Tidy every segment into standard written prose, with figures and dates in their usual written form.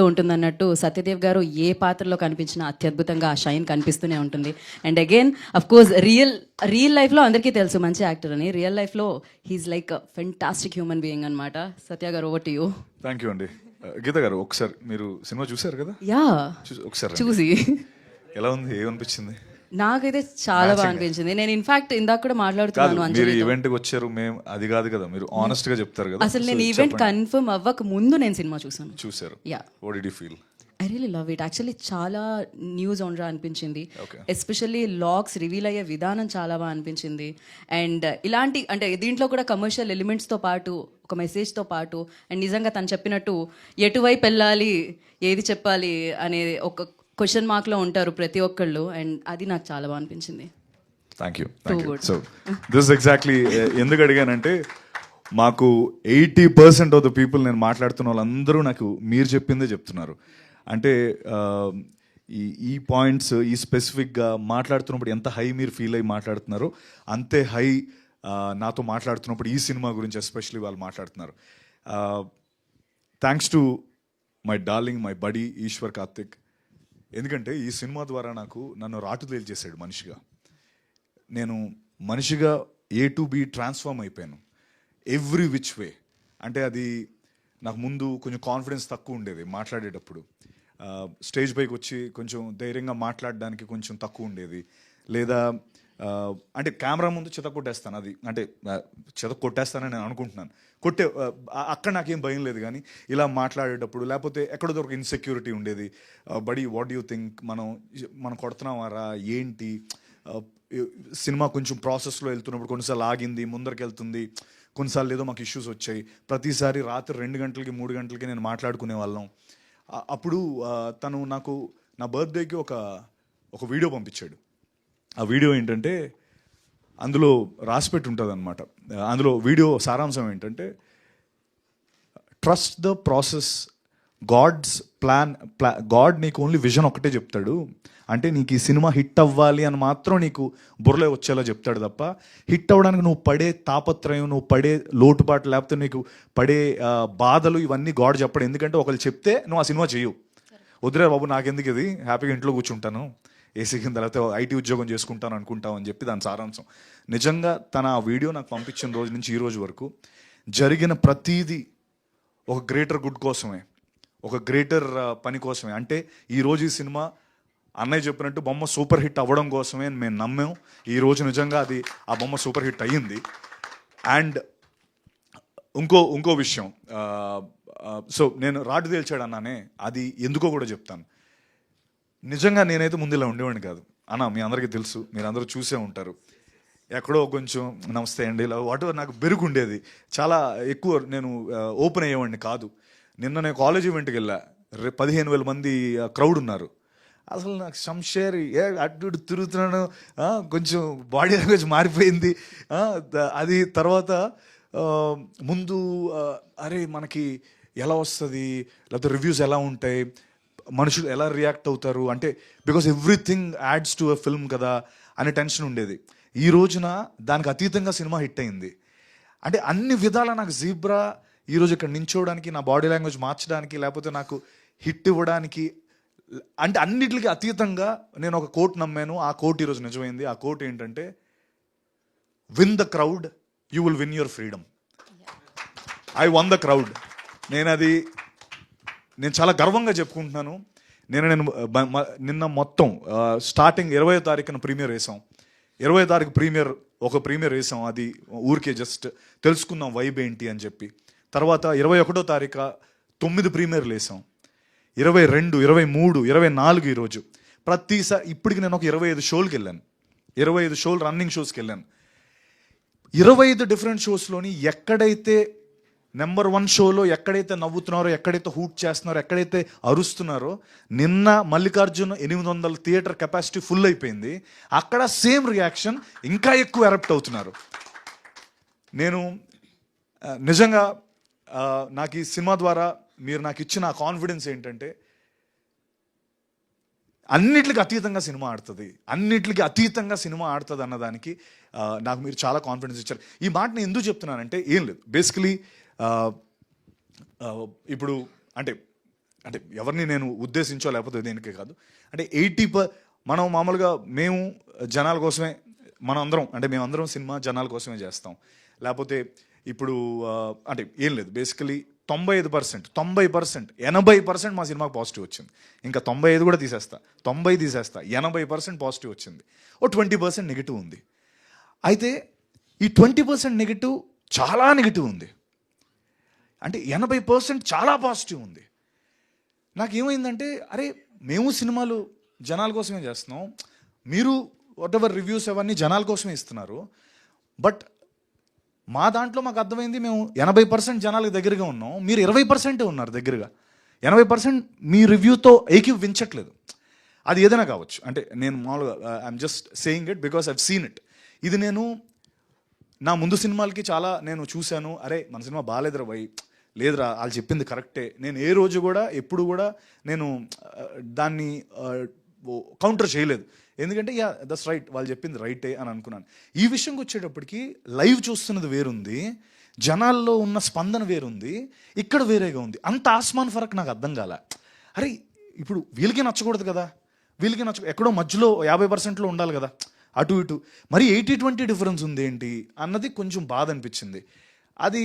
ఉంటుందన్నట్టు సత్యదేవ్ గారు ఏ పాత్రలో కనిపించినా అత్యద్భుతంగా ఆ షైన్ కనిపిస్తూనే ఉంటుంది. And again of course real లైఫ్లో అందరికీ తెలుసు మంచి యాక్టర్ అని. రియల్ లైఫ్లో he's like fantastic human being అనమాట. సత్య గారు, over to you. Thank you అండి. గీత గారు, ఒకసారి మీరు సినిమా చూసారు కదా? యా, ఒకసారి చూసి ఎలా ఉంది, ఏమనిపించింది? నాకైతే చాలా బాగా అనిపించింది. నేను ఇన్ఫాక్ట్ ఇందాక కూడా మాట్లాడుతున్నాను మీరు అంజలితో. ఈవెంట్ కి వచ్చారు, మేము అది కాదు కదా, మీరు ఆనెస్ట్ గా చెప్తారు కదా. అసలు నేను ఈవెంట్ కన్ఫర్మ్ అవ్వక ముందు నేను సినిమా చూసారు. Yeah, what did you feel? I really love it. Actually చాలా న్యూ జోనరా అనిపించింది. Okay. ఎస్పెషల్లీ లాగ్స్ రివీల్ అయ్యే విధానం చాలా బాగా అనిపించింది. అండ్ ఇలాంటి అంటే దీంట్లో కూడా కమర్షియల్ ఎలిమెంట్స్తో పాటు ఒక మెసేజ్తో పాటు అండ్ నిజంగా తను చెప్పినట్టు ఎటువైపు వెళ్ళాలి, ఏది చెప్పాలి అనే ఒక క్వశ్చన్ మార్క్లో ఉంటారు ప్రతి ఒక్కళ్ళు. అండ్ అది నాకు చాలా బాగా అనిపించింది. Thank you. So this exactly ఎందుకు అడిగానంటే, మాకు 80% ఆఫ్ ద పీపుల్ నేను మాట్లాడుతున్న వాళ్ళందరూ నాకు మీరు చెప్పిందే చెప్తున్నారు. అంటే ఈ పాయింట్స్ ఈ స్పెసిఫిక్గా మాట్లాడుతున్నప్పుడు ఎంత హై మీరు ఫీల్ అయ్యి మాట్లాడుతున్నారో అంతే హై నాతో మాట్లాడుతున్నప్పుడు ఈ సినిమా గురించి ఎస్పెషల్లీ వాళ్ళు మాట్లాడుతున్నారు. Thanks to my darling, my buddy Eshwar Karthik. ఎందుకంటే ఈ సినిమా ద్వారా నన్ను రాటుదేలు చేశాడు మనిషిగా. నేను మనిషిగా A to B ట్రాన్స్ఫార్మ్ అయిపోయాను ఎవ్రీ విచ్ వే. అంటే అది నాకు ముందు కొంచెం కాన్ఫిడెన్స్ తక్కువ ఉండేది మాట్లాడేటప్పుడు. స్టేజ్ పైకి వచ్చి కొంచెం ధైర్యంగా మాట్లాడడానికి కొంచెం తక్కువ ఉండేది. లేదా అంటే కెమెరా ముందు చిత కొట్టేస్తాను, అది అంటే చిత కొట్టేస్తానని నేను అనుకుంటున్నాను. అక్కడ నాకేం భయం లేదు. కానీ ఇలా మాట్లాడేటప్పుడు లేకపోతే ఎక్కడో దొరక ఇన్సెక్యూరిటీ ఉండేది. బడీ, వాట్ యూ థింక్, మనం కొడుతున్నావారా ఏంటి? సినిమా కొంచెం ప్రాసెస్లో వెళ్తున్నప్పుడు కొన్నిసార్లు ఆగింది, ముందరికి వెళ్తుంది, కొన్నిసార్లు ఏదో మాకు ఇష్యూస్ వచ్చాయి. ప్రతిసారి రాత్రి 2 గంటలకి 3 గంటలకి నేను మాట్లాడుకునే వాళ్ళం. అప్పుడు తను నాకు నా బర్త్డేకి ఒక వీడియో పంపించాడు. ఆ వీడియో ఏంటంటే అందులో రాసిపెట్టి ఉంటుంది అనమాట. అందులో వీడియో సారాంశం ఏంటంటే, ట్రస్ట్ ద ప్రాసెస్, గాడ్ నీకు ఓన్లీ విజన్ ఒకటే చెప్తాడు. అంటే నీకు ఈ సినిమా హిట్ అవ్వాలి అని మాత్రం నీకు బుర్రలో వచ్చేలా చెప్తాడు తప్ప, హిట్ అవ్వడానికి నువ్వు పడే తాపత్రయం, నువ్వు పడే లోటుపాటు, లేకపోతే నీకు పడే బాధలు ఇవన్నీ గాడ్ చెప్పడు. ఎందుకంటే ఒకళ్ళు చెప్తే నువ్వు ఆ సినిమా చేయవు. వదిలే బాబు, నాకెందుకు ఇది, హ్యాపీగా ఇంట్లో కూర్చుంటాను, ఏసీ కింద, లేకపోతే ఐటీ ఉద్యోగం చేసుకుంటాను అనుకుంటావు అని చెప్పి దాని సారాంశం. నిజంగా తన ఆ వీడియో నాకు పంపించిన రోజు నుంచి ఈ రోజు వరకు జరిగిన ప్రతీది ఒక గ్రేటర్ గుడ్ కోసమే, ఒక గ్రేటర్ పని కోసమే. అంటే ఈరోజు ఈ సినిమా అన్నయ్య చెప్పినట్టు బొమ్మ సూపర్ హిట్ అవ్వడం కోసమే అని మేము నమ్మాం. ఈరోజు నిజంగా ఆ బొమ్మ సూపర్ హిట్ అయ్యింది. అండ్ ఇంకో విషయం, సో నేను రాటు తేల్చాడు అన్నానే, అది ఎందుకో కూడా చెప్తాను. నిజంగా నేనైతే ముందు ఇలా ఉండేవాడిని కాదు అన్న. మీ అందరికీ తెలుసు, మీరు అందరూ చూసే ఉంటారు. ఎక్కడో కొంచెం నమస్తే అండి ఇలా వాటి నాకు బెరుగు ఉండేది. చాలా ఎక్కువ నేను ఓపెన్ అయ్యేవాడిని కాదు. నిన్న నేను కాలేజ్ ఈవెంట్కి వెళ్ళా, 15,000 మంది క్రౌడ్ ఉన్నారు. అసలు నాకు సంషేర్ అటు ఇటు తిరుగుతున్నాను, కొంచెం బాడీ లాంగ్వేజ్ మారిపోయింది. అది తర్వాత ముందు అరే మనకి ఎలా వస్తుంది, లేకపోతే రివ్యూస్ ఎలా ఉంటాయి, మనుషులు ఎలా రియాక్ట్ అవుతారు, అంటే because everything ads to a film కదా అనే టెన్షన్ ఉండేది. ఈ రోజున దానికి అతీతంగా సినిమా హిట్ అయింది. అంటే అన్ని విధాలా నాకు జీబ్రా ఈరోజు ఇక్కడ నించోవడానికి, నా బాడీ లాంగ్వేజ్ మార్చడానికి, లేకపోతే నాకు హిట్ ఇవ్వడానికి, అంటే అన్నిటికీ అతీతంగా నేను ఒక కోట్ నమ్మాను. ఆ కోట్ ఈరోజు నిజమైంది. ఆ కోట్ ఏంటంటే, win the crowd, you will win your freedom. I one the crowd. నేను చాలా గర్వంగా చెప్పుకుంటున్నాను. నిన్న మొత్తం స్టార్టింగ్ 20వ తారీఖున ప్రీమియర్ వేసాం. 20వ తారీఖు ప్రీమియర్ వేసాం. అది ఊరికే జస్ట్ తెలుసుకుందాం వైబ్ ఏంటి అని చెప్పి. తర్వాత 21వ తారీఖు 9 ప్రీమియర్లు వేసాం. 22, 23, 24 ఈరోజు. ప్రతిసారి ఇప్పటికి నేను ఒక 25 షోలకి వెళ్ళాను. 25 షోలు, రన్నింగ్ షోస్కి వెళ్ళాను. 25 డిఫరెంట్ షోస్లోని ఎక్కడైతే నెంబర్ 1 షోలో ఎక్కడైతే నవ్వుతున్నారో, ఎక్కడైతే హూట్ చేస్తున్నారో, ఎక్కడైతే అరుస్తున్నారో, నిన్న మల్లికార్జున్ 800 థియేటర్ కెపాసిటీ ఫుల్ అయిపోయింది. అక్కడ సేమ్ రియాక్షన్, ఇంకా ఎక్కువ ఎరప్ట్ అవుతున్నారు. నేను నిజంగా నాకు ఈ సినిమా ద్వారా మీరు నాకు ఇచ్చిన కాన్ఫిడెన్స్ ఏంటంటే, అన్నిటికీ అతీతంగా సినిమా ఆడుతుంది, అన్నిటికీ అతీతంగా సినిమా ఆడుతుంది అన్నదానికి నాకు మీరు చాలా కాన్ఫిడెన్స్ ఇచ్చారు. ఈ మాట నేను ఎందుకు చెప్తున్నానంటే, ఏం లేదు, బేసికలీ ఇప్పుడు అంటే అంటే ఎవరిని నేను ఉద్దేశించో లేకపోతే దేనికే కాదు, అంటే మనం మామూలుగా మేము జనాల కోసమే, మనం అందరం అంటే మేమందరం సినిమా జనాల కోసమే చేస్తాం. లేకపోతే ఇప్పుడు అంటే ఏం లేదు, బేసికలీ 95%, 80% మా సినిమాకి పాజిటివ్ వచ్చింది. ఇంకా 95 కూడా తీసేస్తా, 90 తీసేస్తా, 80% పాజిటివ్ వచ్చింది. ఓ 20% నెగిటివ్ ఉంది. అయితే ఈ 20% నెగిటివ్ చాలా నెగిటివ్ ఉంది, అంటే 80% చాలా పాజిటివ్ ఉంది. నాకేమైందంటే అరే మేము సినిమాలు జనాల కోసమే చేస్తున్నాం, మీరు వాట్ ఎవర్ రివ్యూస్ అవన్నీ జనాల కోసమే ఇస్తున్నారు, బట్ మా దాంట్లో మాకు అర్థమైంది మేము 80% జనాలకు దగ్గరగా ఉన్నాం, మీరు 20% ఉన్నారు దగ్గరగా. 80% మీ రివ్యూతో ఏకీవించట్లేదు. అది ఏదైనా కావచ్చు, అంటే నేను మామూలుగా I'm just saying it because I've seen it. ఇది నేను నా ముందు సినిమాలకి చాలా నేను చూశాను, అరే మన సినిమా బాగాలేదురా భయ్, లేదురా వాళ్ళు చెప్పింది కరెక్టే. నేను ఏ రోజు కూడా ఎప్పుడు కూడా నేను దాన్ని కౌంటర్ చేయలేదు, ఎందుకంటే యా దట్స్ రైట్, వాళ్ళు చెప్పింది రైటే అని అనుకున్నాను. ఈ విషయంకి వచ్చేటప్పటికి లైవ్ చూస్తున్నది వేరుంది, జనాల్లో ఉన్న స్పందన వేరుంది, ఇక్కడ వేరేగా ఉంది. అంత ఆస్మాన్ ఫరక్ నాకు అర్థం కాల. అరే ఇప్పుడు వీళ్ళకి నచ్చకూడదు కదా, వీళ్ళకి ఎక్కడో మధ్యలో 50%లో ఉండాలి కదా, అటు ఇటు మరి 80-20 డిఫరెన్స్ ఉంది ఏంటి అన్నది కొంచెం బాధ అనిపించింది. అది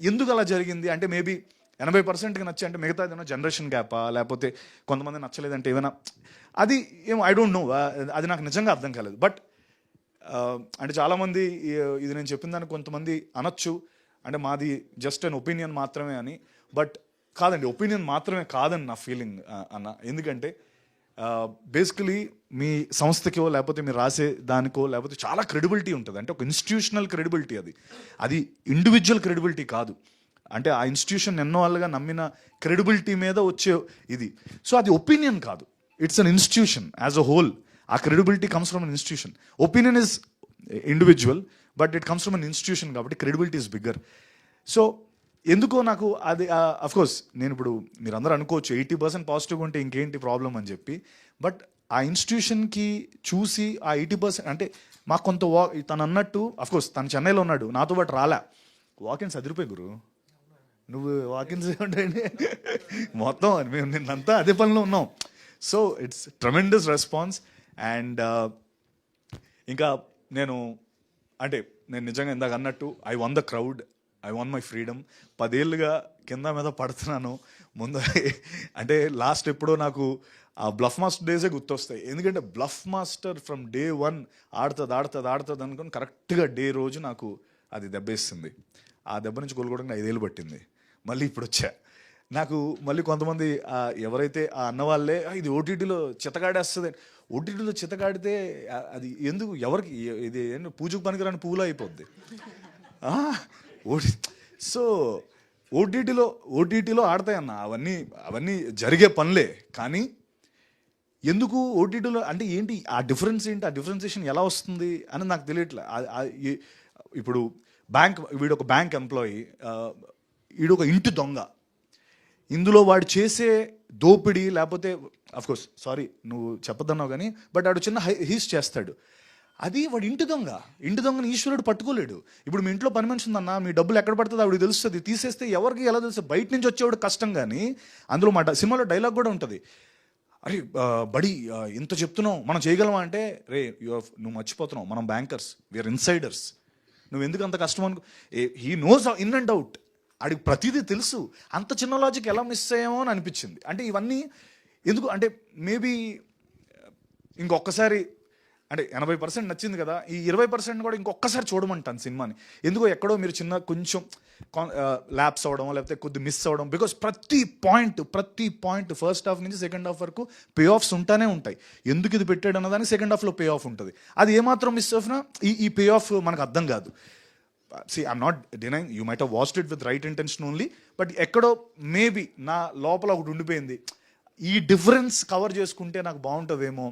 ఎందుకు అలా జరిగింది అంటే మేబీ 80%కి నచ్చి అంటే మిగతా ఏదైనా జనరేషన్ గ్యాపా, లేకపోతే కొంతమంది నచ్చలేదంటే ఏమైనా, అది ఏమో ఐ డోంట్ నో, అది నాకు నిజంగా అర్థం కాలేదు. బట్ అంటే చాలామంది ఇది నేను చెప్పిన దానికి కొంతమంది అనొచ్చు అంటే మాది జస్ట్ అన్ ఒపీనియన్ మాత్రమే అని. బట్ కాదండి, ఒపీనియన్ మాత్రమే కాదని నా ఫీలింగ్ అన్న. ఎందుకంటే బేసికలీ మీ సంస్థకో లేకపోతే మీరు రాసే దానికో లేకపోతే చాలా క్రెడిబిలిటీ ఉంటుంది, అంటే ఒక ఇన్స్టిట్యూషనల్ క్రెడిబిలిటీ, అది ఇండివిజువల్ క్రెడిబిలిటీ కాదు, అంటే ఆ ఇన్స్టిట్యూషన్ ఎన్నో వాళ్ళుగా నమ్మిన క్రెడిబిలిటీ మీద వచ్చే ఇది. సో అది ఒపీనియన్ కాదు, it's an institution as a whole. ఆ credibility comes from an institution. Opinion is individual but it comes from an institution, కాబట్టి క్రెడిబిలిటీ ఇస్ బిగ్గర్. సో ఎందుకో నాకు అది అఫ్కోర్స్ నేను ఇప్పుడు మీరు అందరూ అనుకోవచ్చు 80% పాజిటివ్ ఉంటే ఇంకేంటి ప్రాబ్లం అని చెప్పి, బట్ ఆ ఇన్స్టిట్యూషన్కి చూసి ఆ 80% అంటే మాకు కొంత తను అన్నట్టు అఫ్కోర్స్ తను చెన్నైలో ఉన్నాడు, నాతో పాటు రాలే, వాకిన్స్ అదిరిపోయి గురు, నువ్వు వాకిన్స్ ఉంటాయండి మొత్తం మేము నిన్నంతా అదే పనిలో ఉన్నాం. So it's tremendous response. And ఇంకా నేను నిజంగా ఇందాక అన్నట్టు I one the crowd, I want my freedom. 10 ఏళ్ళుగా కింద మీద పడుతున్నాను. ముందు అంటే లాస్ట్ ఎప్పుడో నాకు ఆ బ్లఫ్ మాస్టర్ డేసే గుర్తొస్తాయి, ఎందుకంటే బ్లఫ్ మాస్టర్ ఫ్రమ్ డే 1 ఆడుతుంది అనుకుని కరెక్ట్గా డే రోజు నాకు అది దెబ్బేస్తుంది. ఆ దెబ్బ నుంచి కోలుకోవడానికి 5 ఏళ్ళు పట్టింది. మళ్ళీ ఇప్పుడు వచ్చా. నాకు మళ్ళీ కొంతమంది ఎవరైతే ఆ అన్నవాళ్ళే ఇది ఓటీటీలో చితగాడేస్తుంది, ఓటీటీలో చితగాడితే అది ఎందుకు ఎవరికి ఇది పూజకు పనికిరాని పువ్వులా అయిపోద్ది. సో ఓటీటీలో ఆడతాయన్న, అవన్నీ జరిగే పనులే, కానీ ఎందుకు ఓటీటీలో అంటే ఏంటి ఆ డిఫరెన్స్ ఏంటి, ఆ డిఫరెన్సియేషన్ ఎలా వస్తుంది అని నాకు తెలియట్లే. ఇప్పుడు వీడొక బ్యాంక్ ఎంప్లాయీ, వీడొక ఇంటి దొంగ, ఇందులో వాడు చేసే దోపిడీ లేకపోతే అఫ్కోర్స్ సారీ నువ్వు చెప్పొద్దన్నావు కానీ, బట్ వాడు చిన్న హీస్ చేస్తాడు, అది వాడు ఇంటి దొంగని ఈశ్వరుడు పట్టుకోలేడు. ఇప్పుడు మీ ఇంట్లో పని మనిషి ఉందన్న, మీ డబ్బులు ఎక్కడ పడుతుందో ఆవిడకి తెలుస్తుంది, తీసేస్తే ఎవరికి ఎలా తెలుస్తుంది, బయట నుంచి వచ్చేవాడు కష్టం. కానీ అందులో సినిమాలో డైలాగ్ కూడా ఉంటుంది, అరే బడి ఇంత చెప్తున్నావు మనం చేయగలమా అంటే, రే నువ్వు మర్చిపోతున్నావు, మనం బ్యాంకర్స్, వీఆర్ ఇన్సైడర్స్, నువ్వు ఎందుకు అంత కష్టం అనుకో. He knows in and out, ఆడికి ప్రతిదీ తెలుసు. అంత చిన్న లాజిక్ ఎలా మిస్ అయ్యామో అని అనిపించింది. అంటే ఇవన్నీ ఎందుకు అంటే మేబీ ఇంకొకసారి అంటే 80% నచ్చింది కదా, ఈ 20% కూడా ఇంకొకసారి చూడమంటాను సినిమాని. ఎందుకో ఎక్కడో మీరు చిన్న కొంచెం ల్యాప్స్ అవ్వడం లేకపోతే కొద్ది మిస్ అవ్వడం, బికాస్ ప్రతి పాయింట్ ఫస్ట్ హాఫ్ నుంచి సెకండ్ హాఫ్ వరకు పే ఆఫ్స్ ఉంటానే ఉంటాయి. ఎందుకు ఇది పెట్టాడు అన్నదానికి సెకండ్ హాఫ్లో పే ఆఫ్ ఉంటుంది. అది ఏమాత్రం మిస్ అయినా ఈ పే ఆఫ్ మనకు అర్థం కాదు. See, I'm not denying you might have watched it with right intention only, but ఎక్కడో మేబీ నా లోపల ఒకటి ఉండిపోయింది, ఈ డిఫరెన్స్ కవర్ చేసుకుంటే నాకు బాగుంటుందేమో.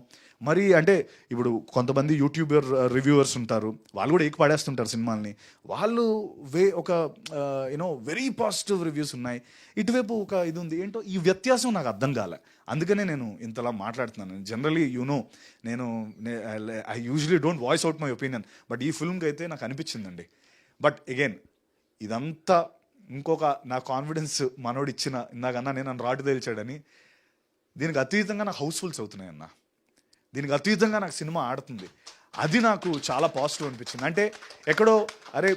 మరి అంటే ఇప్పుడు కొంతమంది యూట్యూబర్ రివ్యూవర్స్ ఉంటారు, వాళ్ళు కూడా పడేస్తుంటారు సినిమాల్ని, వాళ్ళు ఒక వెరీ పాజిటివ్ రివ్యూస్ ఉన్నాయి, ఇటువైపు ఒక ఇది ఉంది. ఏంటో ఈ వ్యత్యాసం నాకు అర్థం కాలే, అందుకనే నేను ఇంతలా మాట్లాడుతున్నాను. జనరలీ నేను I usually don't voice out my opinion, but ఈ ఫిల్మ్కి అయితే నాకు అనిపించిందండి. బట్ అగైన్ ఇదంతా ఇంకొక నా కాన్ఫిడెన్స్ మనోడు ఇచ్చిన ఇందాకన్నా నేను నన్ను రాటు తేల్చాడని, దీనికి అతీతంగా నాకు హౌస్ఫుల్స్ అవుతున్నాయి అన్న, దీనికి అతీతంగా నాకు సినిమా ఆడుతుంది. అది నాకు చాలా పాజిటివ్ అనిపించింది. అంటే ఎక్కడో అరే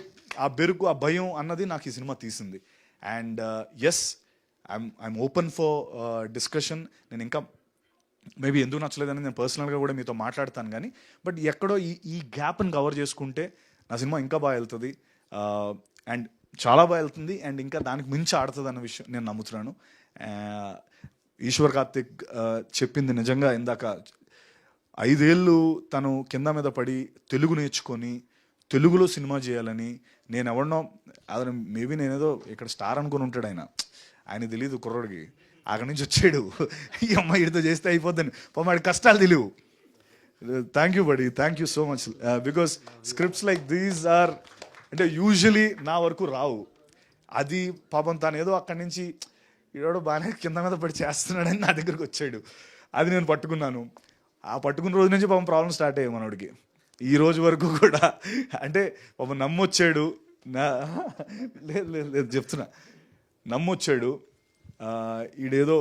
ఆ బెరుకు ఆ భయం అన్నది నాకు ఈ సినిమా తీసింది. And yes, I'm open for discussion. నేను ఇంకా మేబీ ఎందుకు నచ్చలేదని నేను పర్సనల్గా కూడా మీతో మాట్లాడతాను, కానీ బట్ ఎక్కడో ఈ గ్యాప్ని కవర్ చేసుకుంటే నా సినిమా ఇంకా బాగా వెళ్తుంది, అండ్ చాలా బాగా వెళ్తుంది, అండ్ ఇంకా దానికి మించి ఆడుతుంది అన్న విషయం నేను నమ్ముతున్నాను. ఈశ్వర్ కార్తిక్ చెప్పింది నిజంగా ఇందాక 5 ఏళ్ళు తను కింద మీద పడి తెలుగు నేర్చుకొని తెలుగులో సినిమా చేయాలని, నేను ఎవరినో అతను మేబీ నేనేదో ఇక్కడ స్టార్ అనుకుని ఉంటాడు ఆయన తెలియదు కుర్రోడికి, అక్కడి నుంచి వచ్చాడు ఈ అమ్మాయి ఇడితో చేస్తే అయిపోద్దని, వాడి కష్టాలు తెలియవు. Thank you buddy, thank you so much, because scripts like these are అంటే యూజువలీ నా వరకు రావు. అది పాపం తను ఏదో అక్కడి నుంచి ఈడోడు బాగానే కింద మీద పడి చేస్తున్నాడని నా దగ్గరికి వచ్చాడు, అది నేను పట్టుకున్నాను. ఆ పట్టుకున్న రోజు నుంచి పాపం ప్రాబ్లం స్టార్ట్ అయ్యాయి మనోడికి ఈ రోజు వరకు కూడా. అంటే పాపం నమ్మొచ్చాడు, లేదు లేదు లేదు చెప్తున్నా, నమ్మొచ్చాడు. ఈడేదో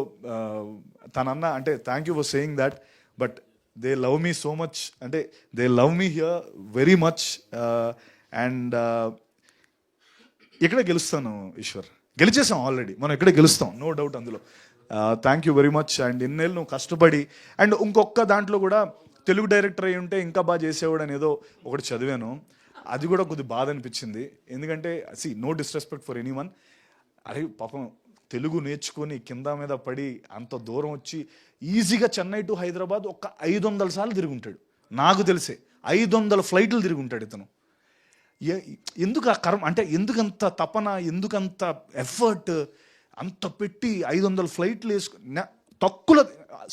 తనన్న అంటే thank you for saying that, but they love me so much, అంటే they love me here very much. And ఇక్కడే గెలుస్తాను ఈశ్వర్, గెలిచేసాం ఆల్రెడీ, మనం ఇక్కడే గెలుస్తాం, నో డౌట్ అందులో. Thank you very much. And ఇన్నేళ్ళు నువ్వు కష్టపడి, అండ్ ఇంకొక దాంట్లో కూడా తెలుగు డైరెక్టర్ అయి ఉంటే ఇంకా బాగా చేసేవాడు అని ఏదో ఒకటి చదివాను, అది కూడా కొద్ది బాధ అనిపించింది. ఎందుకంటే no disrespect for anyone, అరే పాపం తెలుగు నేర్చుకొని కింద మీద పడి అంత దూరం వచ్చి ఈజీగా చెన్నై టు హైదరాబాద్ ఒక 500 సార్లు తిరుగుంటాడు, నాకు తెలిసే 500 ఫ్లైట్లు తిరుగుంటాడు ఇతను. ఎందుకు ఆ కర్మ అంటే, ఎందుకంత తపన, ఎందుకంత ఎఫర్ట్, అంత పెట్టి 500 ఫ్లైట్లు వేసుకుని తక్కువ.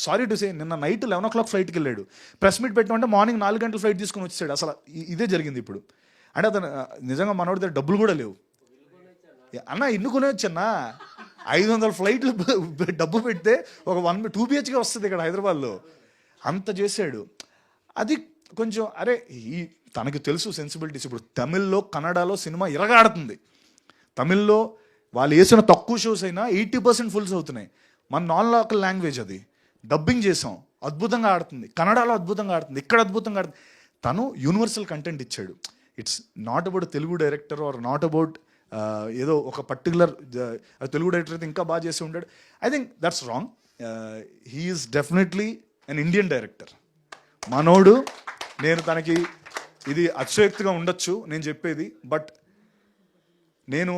సారీ టు సే, నిన్న నైట్ 11 o'clock ఫ్లైట్కి వెళ్ళాడు, ప్రెస్ మీట్ పెట్టామంటే మార్నింగ్ 4 గంటల ఫ్లైట్ తీసుకుని వచ్చాడు. అసలు ఇదే జరిగింది ఇప్పుడు. అంటే అతను నిజంగా మనోడి దగ్గర డబ్బులు కూడా లేవు అన్న, ఎన్నుకునే వచ్చన్నా 500 ఫ్లైట్లు డబ్బు పెడితే ఒక 2 BHK వస్తుంది ఇక్కడ హైదరాబాద్లో, అంత చేశాడు. అది కొంచెం అరే తనకు తెలుసు సెన్సిబిలిటీస్. ఇప్పుడు తమిళ్లో కన్నడలో సినిమా ఇరగాడుతుంది, తమిళ్లో వాళ్ళు వేసిన తక్కువ షోస్ అయినా 80% ఫుల్స్ అవుతున్నాయి. మన నాన్ లోకల్ లాంగ్వేజ్, అది డబ్బింగ్ చేసాం, అద్భుతంగా ఆడుతుంది, కన్నడలో అద్భుతంగా ఆడుతుంది, ఇక్కడ అద్భుతంగా ఆడుతుంది. తను యూనివర్సల్ కంటెంట్ ఇచ్చాడు. It's not about Telugu director or not about ఏదో ఒక పర్టికులర్ తెలుగు డైరెక్టర్ అయితే ఇంకా బాగా చేసి ఉంటాడు. I think that's wrong. He is definitely an Indian director మనోడు. నేను తనకి ఇది అతిశయోక్తిగా ఉండొచ్చు నేను చెప్పేది, బట్ నేను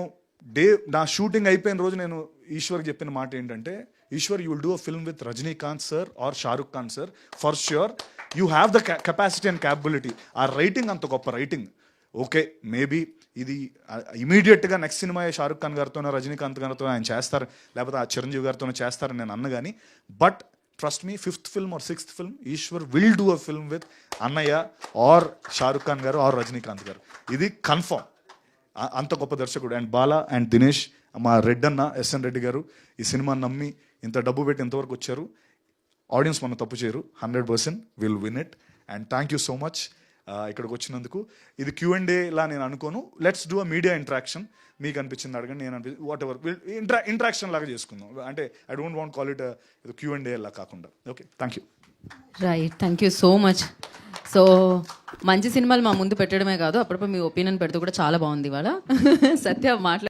నా షూటింగ్ అయిపోయిన రోజు నేను ఈశ్వర్కి చెప్పిన మాట ఏంటంటే, Eshwar, you will do a film with Rajinikanth sir or Shahrukh Khan sir, for sure you have the capacity and capability. ఆ రైటింగ్ అంత గొప్ప రైటింగ్. ఓకే, మేబీ ఇది ఇమీడియట్గా నెక్స్ట్ సినిమా షారుఖ్ ఖాన్ గారితోనో రజనీకాంత్ గారితో ఆయన చేస్తారు, లేకపోతే ఆ చిరంజీవి గారితోనో చేస్తారని నేను అన్న, కానీ but trust me, 5th film or 6th film Eshwar will do a film with అన్నయ్య ఆర్ షారుఖ్ ఖాన్ గారు ఆర్ రజనీకాంత్ గారు. ఇది కన్ఫర్మ్. అంత గొప్ప దర్శకుడు. అండ్ బాలా అండ్ దినేష్, మా రెడ్ అన్న SN రెడ్డి గారు ఈ సినిమాని నమ్మి ఇంత డబ్బు పెట్టి ఎంతవరకు వచ్చారు. ఆడియన్స్ మనం తప్పు చేయరు, 100% will win it. And thank you so much ఇక్కడికి వచ్చినందుకు. ఇది Q&A లా నేను అనుకోను, let's do a media interaction. మీకు అనిపించింది అడగండి, నేను అనిపించింది వాట్ ఎవర్ ఇంటరాక్షన్ లాగా చేసుకుందాం. అంటే I don't want call it Q&A లా కాకుండా. Okay, thank you. Right, thank you so much. So మంచి సినిమాలు మా ముందు పెట్టడమే కాదు, అప్పుడప్పుడు మీ ఒపీనియన్ పెడుతూ కూడా చాలా బాగుంది ఇవాళ. సత్య మాట్లాడు.